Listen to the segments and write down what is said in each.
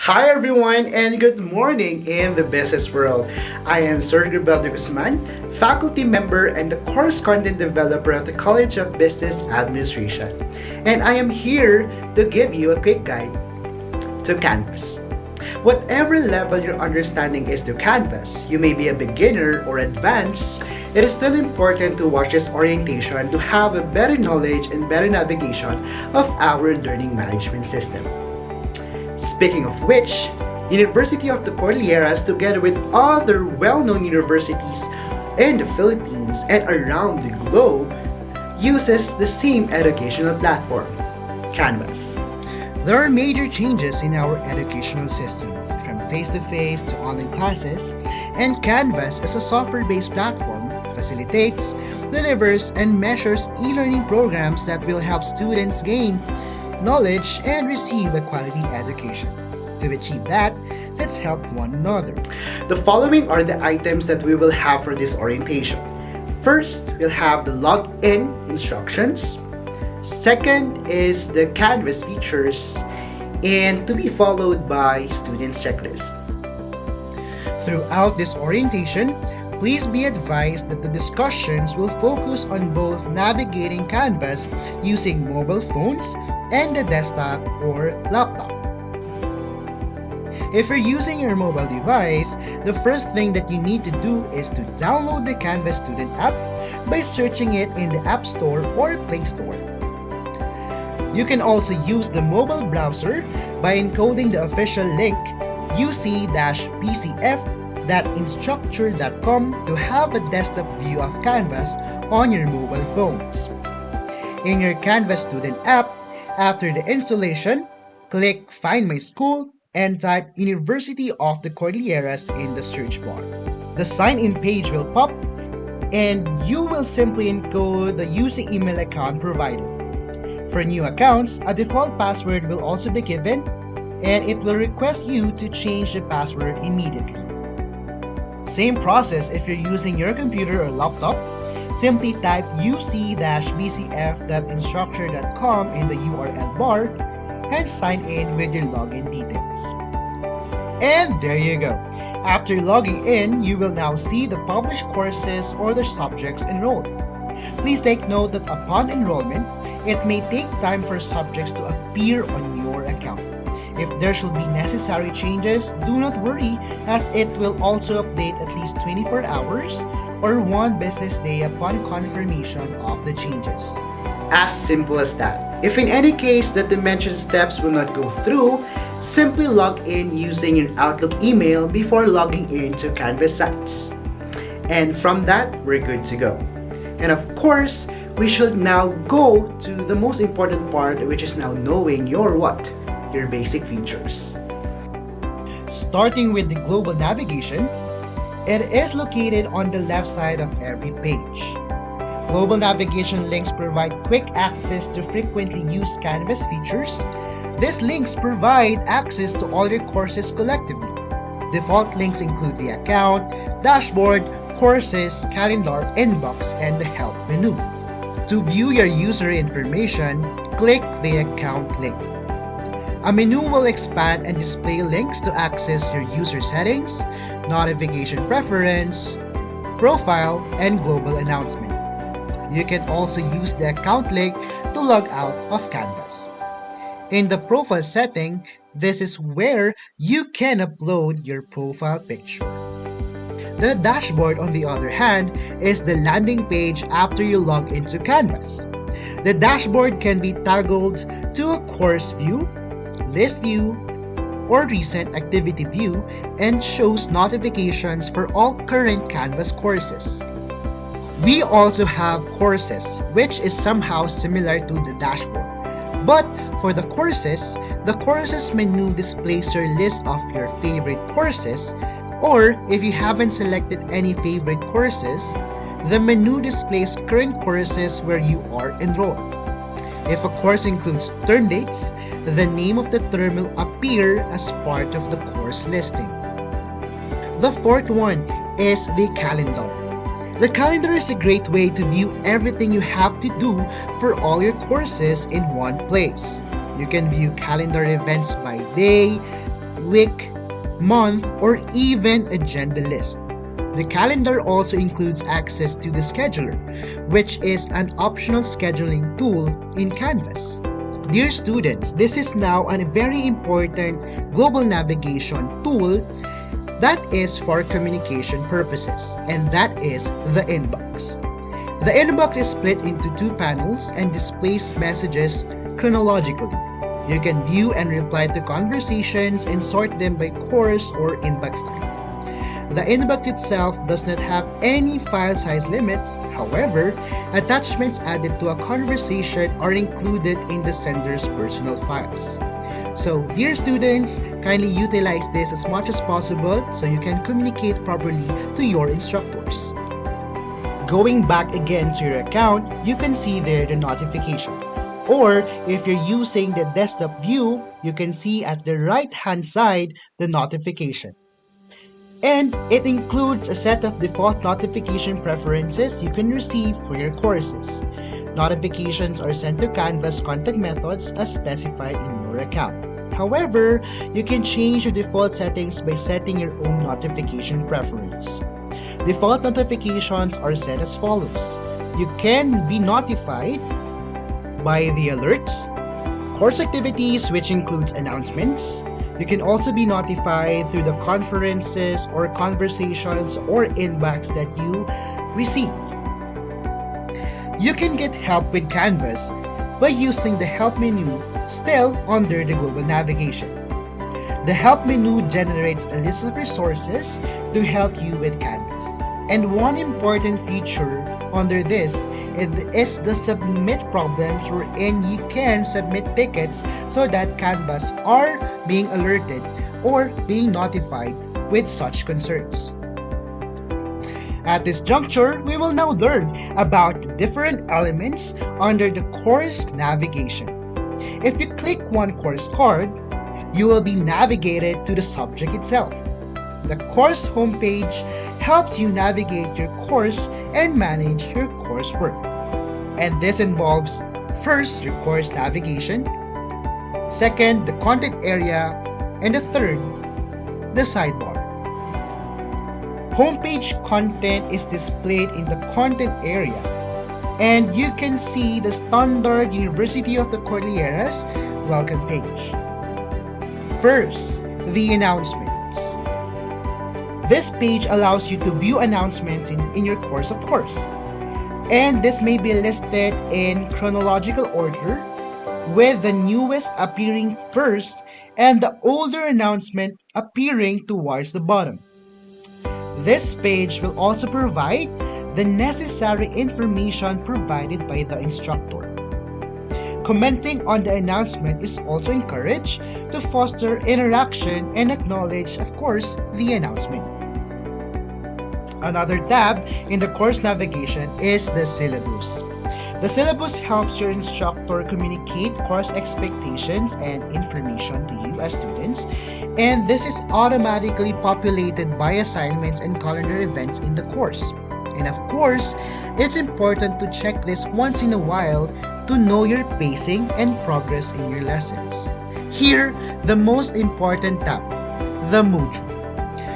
Hi everyone and good morning in the business world. I am Sergio Beldo Guzman, faculty member and the course content developer of the College of Business Administration. And I am here to give you a quick guide to Canvas. Whatever level your understanding is to Canvas, you may be a beginner or advanced, it is still important to watch this orientation to have a better knowledge and better navigation of our learning management system. Speaking of which, University of the Cordilleras together with other well-known universities in the Philippines and around the globe uses the same educational platform, Canvas. There are major changes in our educational system, from face-to-face to online classes, and Canvas as a software-based platform facilitates, delivers, and measures e-learning programs that will help students gain knowledge and receive a quality education. To achieve that, let's help one another. The following are the items that we will have for this orientation. First, we'll have the login instructions. Second is the Canvas features, and to be followed by students' checklist. Throughout this orientation, please be advised that the discussions will focus on both navigating Canvas using mobile phones and the desktop or laptop. If you're using your mobile device, the first thing that you need to do is to download the Canvas Student app by searching it in the App Store or Play Store. You can also use the mobile browser by encoding the official link uc-bcf.instructure.com to have a desktop view of Canvas on your mobile phones. In your Canvas Student app, after the installation, click Find My School and type University of the Cordilleras in the search bar. The sign-in page will pop and you will simply encode the UC email account provided. For new accounts, a default password will also be given and it will request you to change the password immediately. Same process if you're using your computer or laptop. Simply type uc-bcf.instructure.com in the URL bar and sign in with your login details. And there you go. After logging in, you will now see the published courses or the subjects enrolled. Please take note that upon enrollment, it may take time for subjects to appear on your account. If there should be necessary changes, do not worry as it will also update at least 24 hours or one business day upon confirmation of the changes. As simple as that. If in any case that the mentioned steps will not go through, simply log in using your Outlook email before logging into Canvas sites. And from that, we're good to go. And of course, we should now go to the most important part, which is now knowing your what? Your basic features. Starting with the global navigation, it is located on the left side of every page. Global navigation links provide quick access to frequently used Canvas features. These links provide access to all your courses collectively. Default links include the account, dashboard, courses, calendar, inbox, and the help menu. To view your user information, click the account link. A menu will expand and display links to access your user settings, notification preference, profile, and global announcement. You can also use the account link to log out of Canvas. In the profile setting, this is where you can upload your profile picture. The dashboard, on the other hand, is the landing page after you log into Canvas. The dashboard can be toggled to a course view, list view, or recent activity view and shows notifications for all current Canvas courses. We also have courses, which is somehow similar to the dashboard. But for the courses menu displays your list of your favorite courses, or if you haven't selected any favorite courses, the menu displays current courses where you are enrolled. If a course includes term dates, the name of the term will appear as part of the course listing. The fourth one is the calendar. The calendar is a great way to view everything you have to do for all your courses in one place. You can view calendar events by day, week, month, or even agenda list. The calendar also includes access to the scheduler, which is an optional scheduling tool in Canvas. Dear students, this is now a very important global navigation tool that is for communication purposes, and that is the inbox. The inbox is split into two panels and displays messages chronologically. You can view and reply to conversations and sort them by course or inbox type. The inbox itself does not have any file size limits. However, attachments added to a conversation are included in the sender's personal files. So, dear students, kindly utilize this as much as possible so you can communicate properly to your instructors. Going back again to your account, you can see there the notification. Or if you're using the desktop view, you can see at the right hand side the notification. And it includes a set of default notification preferences you can receive for your courses. Notifications are sent to Canvas contact methods as specified in your account. However, you can change the default settings by setting your own notification preference. Default notifications are set as follows. You can be notified by the alerts, course activities, which includes announcements. You can also be notified through the conferences or conversations or inbox that you receive. You can get help with Canvas by using the Help menu still under the Global Navigation. The Help menu generates a list of resources to help you with Canvas. And one important feature under this is the submit problems wherein you can submit tickets so that Canvas are being alerted or being notified with such concerns. At this juncture, we will now learn about the different elements under the course navigation. If you click one course card, you will be navigated to the subject itself. The course homepage helps you navigate your course and manage your coursework. And this involves first, your course navigation, second, the content area, and the third, the sidebar. Homepage content is displayed in the content area, and you can see the standard University of the Cordilleras welcome page. First, the announcements. This page allows you to view announcements in your course, of course. And this may be listed in chronological order, with the newest appearing first and the older announcement appearing towards the bottom. This page will also provide the necessary information provided by the instructor. Commenting on the announcement is also encouraged to foster interaction and acknowledge, of course, the announcement. Another tab in the course navigation is the syllabus. The syllabus helps your instructor communicate course expectations and information to you as students, and this is automatically populated by assignments and calendar events in the course. And of course, it's important to check this once in a while to know your pacing and progress in your lessons. Here, the most important tab, the module.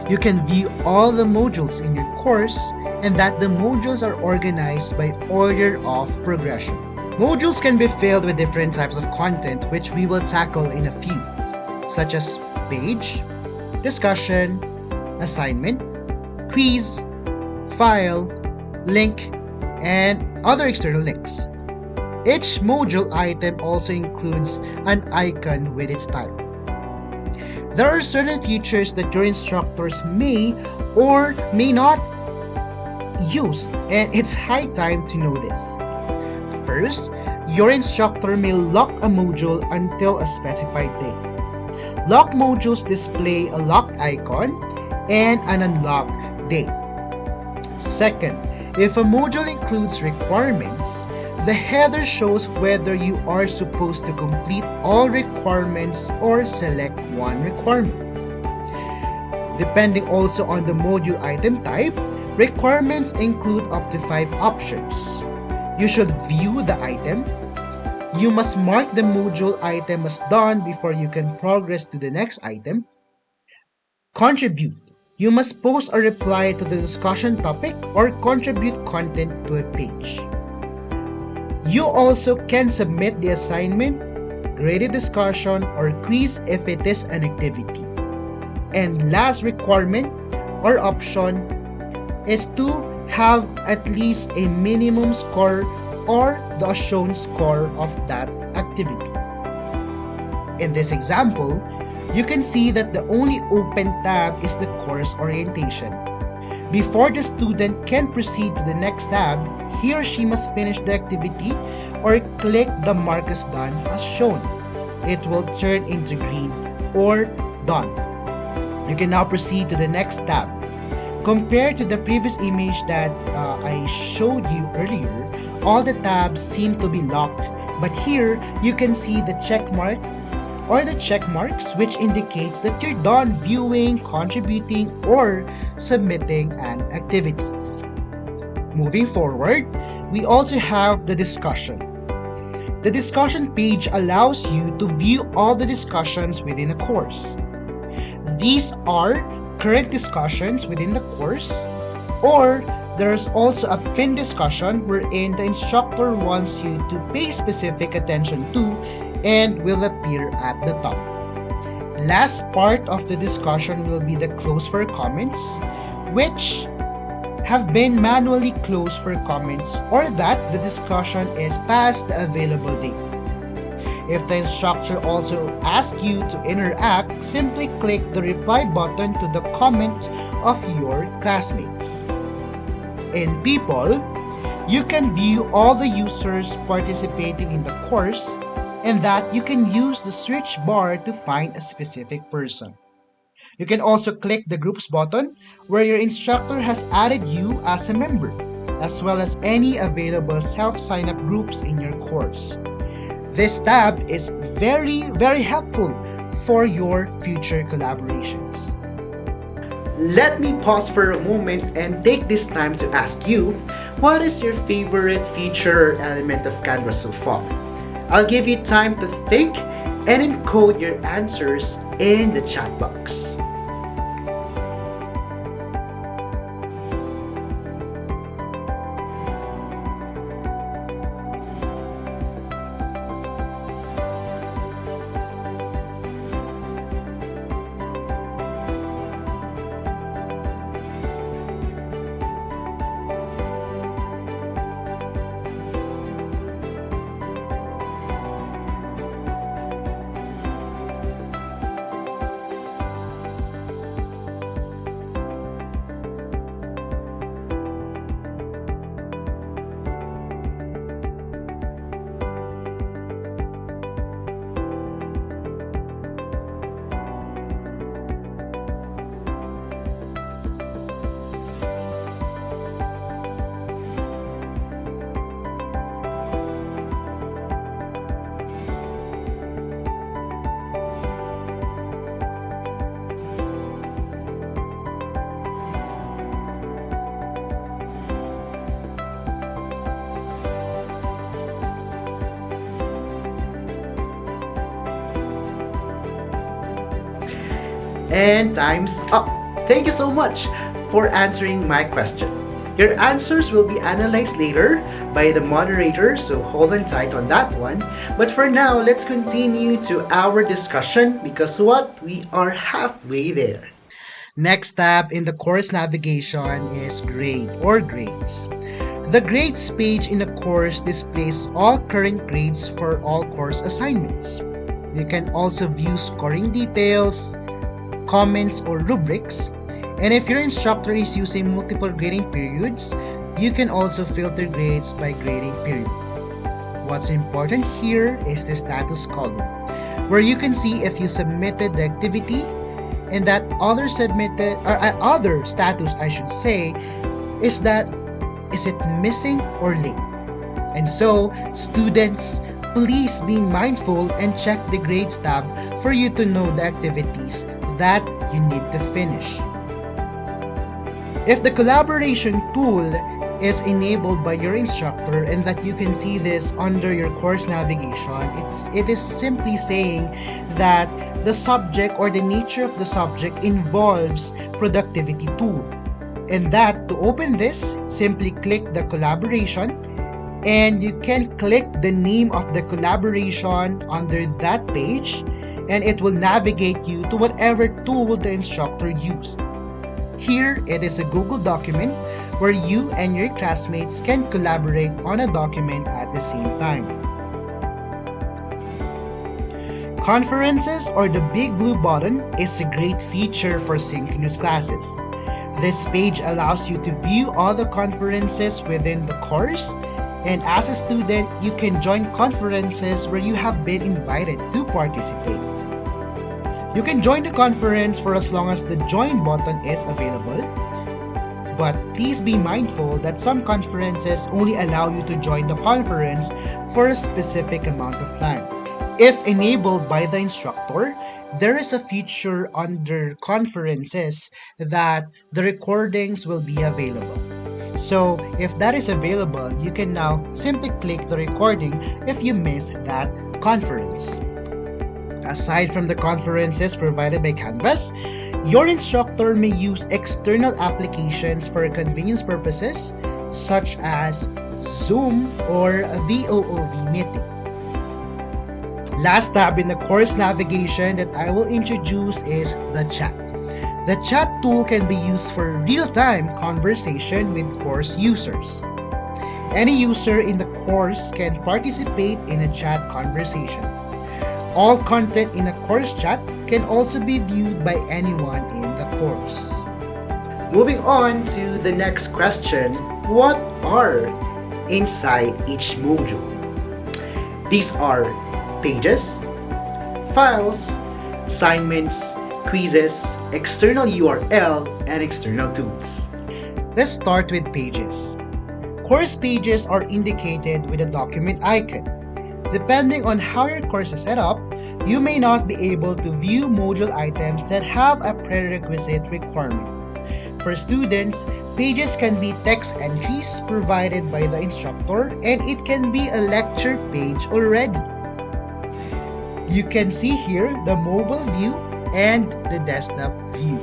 You can view all the modules in your course and that the modules are organized by order of progression. Modules can be filled with different types of content which we will tackle in a few, such as page, discussion, assignment, quiz, file, link, and other external links. Each module item also includes an icon with its type. There are certain features that your instructors may or may not use, and it's high time to know this. First, your instructor may lock a module until a specified day. Lock modules display a locked icon and an unlocked date. Second, if a module includes requirements, the header shows whether you are supposed to complete all requirements or select one requirement. Depending also on the module item type, requirements include up to 5 options. You should view the item. You must mark the module item as done before you can progress to the next item. Contribute. You must post or reply to the discussion topic or contribute content to a page. You also can submit the assignment, graded discussion, or quiz if it is an activity. And last requirement or option is to have at least a minimum score or the shown score of that activity. In this example, you can see that the only open tab is the course orientation. Before the student can proceed to the next tab, he or she must finish the activity or click the mark as done as shown. It will turn into green or done. You can now proceed to the next tab. Compared to the previous image that I showed you earlier, all the tabs seem to be locked, but here you can see the check mark or the check marks, which indicates that you're done viewing, contributing, or submitting an activity. Moving forward, we also have the discussion. The discussion page allows you to view all the discussions within a course. These are current discussions within the course, or there's also a pinned discussion wherein the instructor wants you to pay specific attention to and will appear at the top. Last part of the discussion will be the close for comments, which have been manually closed for comments or that the discussion is past the available date. If the instructor also asks you to interact, simply click the reply button to the comment of your classmates. In People, you can view all the users participating in the course and that you can use the search bar to find a specific person. You can also click the Groups button where your instructor has added you as a member, as well as any available self-sign-up groups in your course. This tab is very helpful for your future collaborations. Let me pause for a moment and take this time to ask you, what is your favorite feature or element of Canva so far? I'll give you time to think and encode your answers in the chat box. And time's up. Thank you so much for answering my question. Your answers will be analyzed later by the moderator, so hold on tight on that one. But for now, let's continue to our discussion because what? We are halfway there. Next tab in the course navigation is Grade or Grades. The Grades page in the course displays all current grades for all course assignments. You can also view scoring details, comments, or rubrics. And if your instructor is using multiple grading periods, you can also filter grades by grading period. What's important here is the status column, where you can see if you submitted the activity and that other submitted or other status I should say is it missing or late. And so students, please be mindful and check the grades tab for you to know the activities that you need to finish. If the collaboration tool is enabled by your instructor and that you can see this under your course navigation, it is simply saying that the subject or the nature of the subject involves productivity tool. And that to open this, simply click the collaboration and you can click the name of the collaboration under that page and it will navigate you to whatever tool the instructor used. Here, it is a Google document where you and your classmates can collaborate on a document at the same time. Conferences, or the big blue button, is a great feature for synchronous classes. This page allows you to view all the conferences within the course, and as a student, you can join conferences where you have been invited to participate. You can join the conference for as long as the join button is available, but please be mindful that some conferences only allow you to join the conference for a specific amount of time. If enabled by the instructor, there is a feature under conferences that the recordings will be available. So if that is available, you can now simply click the recording if you missed that conference. Aside from the conferences provided by Canvas, your instructor may use external applications for convenience purposes, such as Zoom or VOOV meeting. Last tab in the course navigation that I will introduce is the chat. The chat tool can be used for real-time conversation with course users. Any user in the course can participate in a chat conversation. All content in a course chat can also be viewed by anyone in the course. Moving on to the next question, what are inside each module? These are pages, files, assignments, quizzes, external URL, and external tools. Let's start with pages. Course pages are indicated with a document icon. Depending on how your course is set up, you may not be able to view module items that have a prerequisite requirement. For students, pages can be text entries provided by the instructor, and it can be a lecture page already. You can see here the mobile view and the desktop view.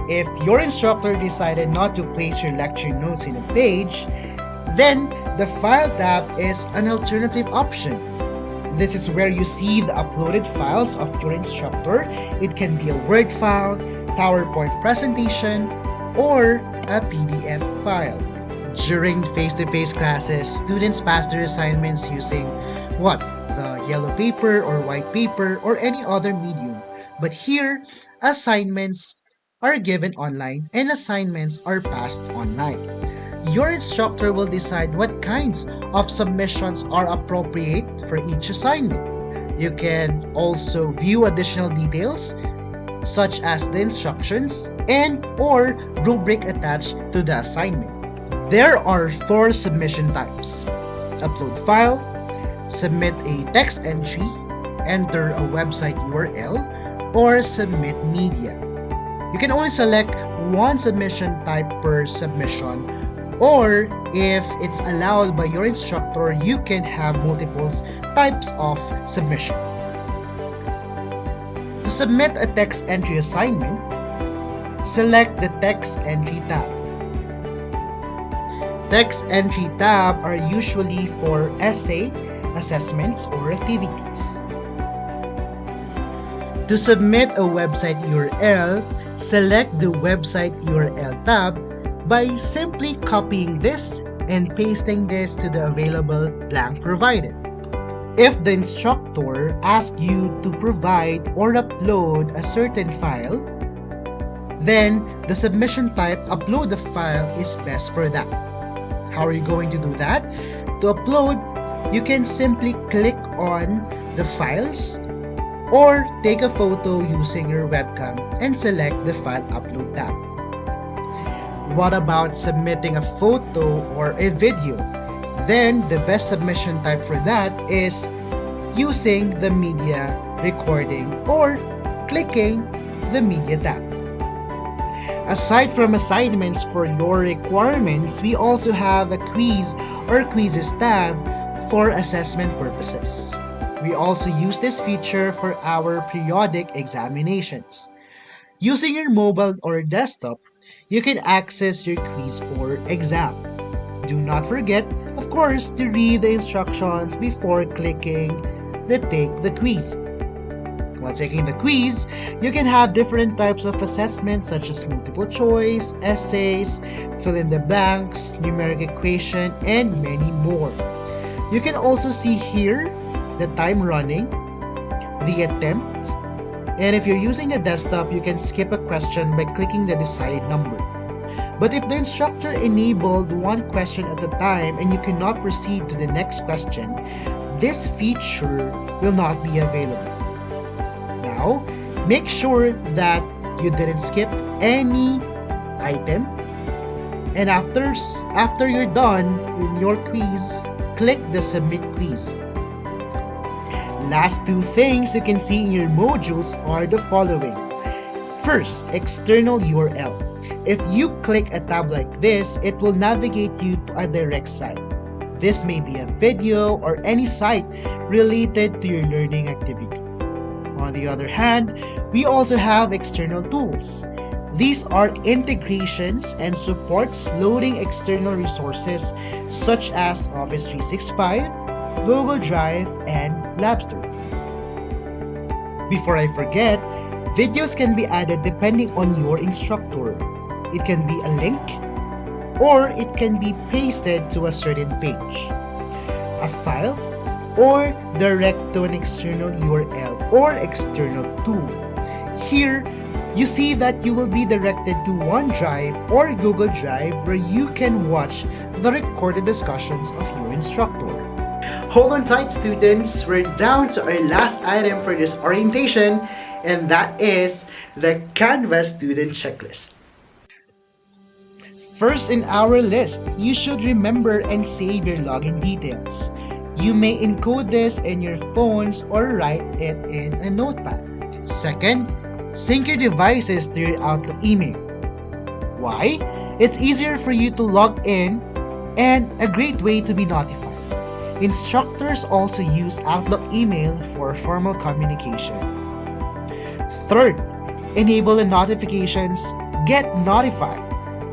If your instructor decided not to place your lecture notes in a page, then the File tab is an alternative option. This is where you see the uploaded files of your instructor. It can be a Word file, PowerPoint presentation, or a PDF file. During face-to-face classes, students pass their assignments using the yellow paper or white paper or any other medium. But here, assignments are given online and assignments are passed online. Your instructor will decide what kinds of submissions are appropriate for each assignment. You can also view additional details such as the instructions and or rubric attached to the assignment. There are 4 submission types: upload file, submit a text entry, enter a website URL, or submit media. You can only select one submission type per submission, or if it's allowed by your instructor, you can have multiple types of submission. To submit a text entry assignment, select the Text Entry tab. Text Entry tab are usually for essay, assessments, or activities. To submit a website URL, select the Website URL tab by simply copying this and pasting this to the available blank provided. If the instructor asks you to provide or upload a certain file, then the submission type upload the file is best for that. How are you going to do that? To upload, you can simply click on the files or take a photo using your webcam and select the File Upload tab. What about submitting a photo or a video? Then the best submission type for that is using the media recording or clicking the media tab. Aside from assignments for your requirements, we also have a quiz or quizzes tab for assessment purposes. We also use this feature for our periodic examinations. Using your mobile or desktop, you can access your quiz or exam. Do not forget, of course, to read the instructions before clicking the Take the Quiz. While taking the quiz, you can have different types of assessments such as multiple choice, essays, fill in the blanks, numeric equation, and many more. You can also see here the time running, the attempt, and if you're using a desktop, you can skip a question by clicking the decided number. But if the instructor enabled one question at a time and you cannot proceed to the next question, this feature will not be available. Now, make sure that you didn't skip any item, and after you're done in your quiz, click the Submit Quiz. Last two things you can see in your modules are the following. First, external URL. If you click a tab like this, it will navigate you to a direct site. This may be a video or any site related to your learning activity. On the other hand, we also have external tools. These are integrations and supports loading external resources such as Office 365, Google Drive, and Labster. Before I forget, videos can be added depending on your instructor. It can be a link or it can be pasted to a certain page, a file, or direct to an external URL or external tool. Here, you see that you will be directed to OneDrive or Google Drive where you can watch the recorded discussions of your instructor. Hold on tight, students. We're down to our last item for this orientation, and that is the Canvas student checklist. First in our list, you should remember and save your login details. You may encode this in your phones or write it in a notepad. Second, sync your devices to your Outlook email. Why? It's easier for you to log in and a great way to be notified. Instructors also use Outlook email for formal communication. Third, enable the notifications. Get notified.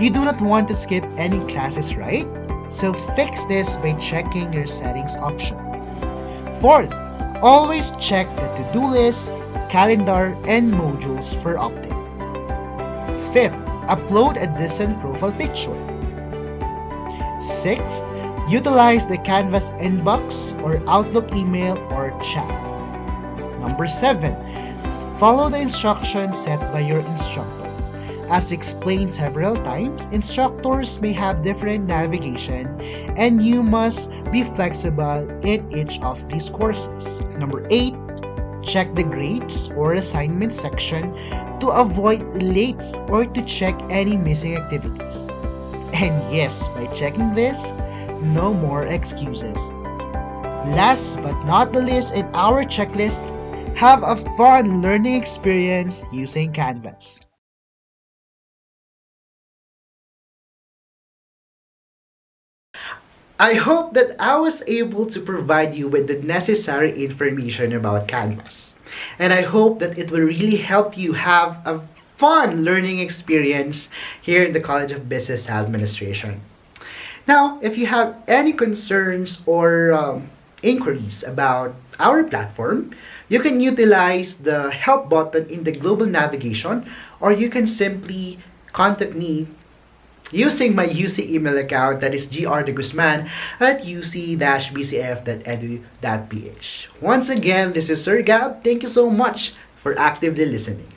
You do not want to skip any classes, right? So fix this by checking your settings option. Fourth, always check the to-do list, calendar, and modules for update. Fifth, upload a decent profile picture. Sixth, utilize the Canvas inbox or Outlook email or chat. Number 7, follow the instructions set by your instructor. As explained several times, instructors may have different navigation and you must be flexible in each of these courses. Number 8, check the grades or assignment section to avoid late or to check any missing activities. And yes, by checking this, no more excuses. Last but not the least in our checklist, have a fun learning experience using Canvas. I hope that I was able to provide you with the necessary information about Canvas. And I hope that it will really help you have a fun learning experience here in the College of Business Administration. Now, if you have any concerns or inquiries about our platform, you can utilize the help button in the global navigation, or you can simply contact me using my UC email account, that is gr.guzman at uc-bcf.edu.ph. Once again, this is Sir Gab. Thank you so much for actively listening.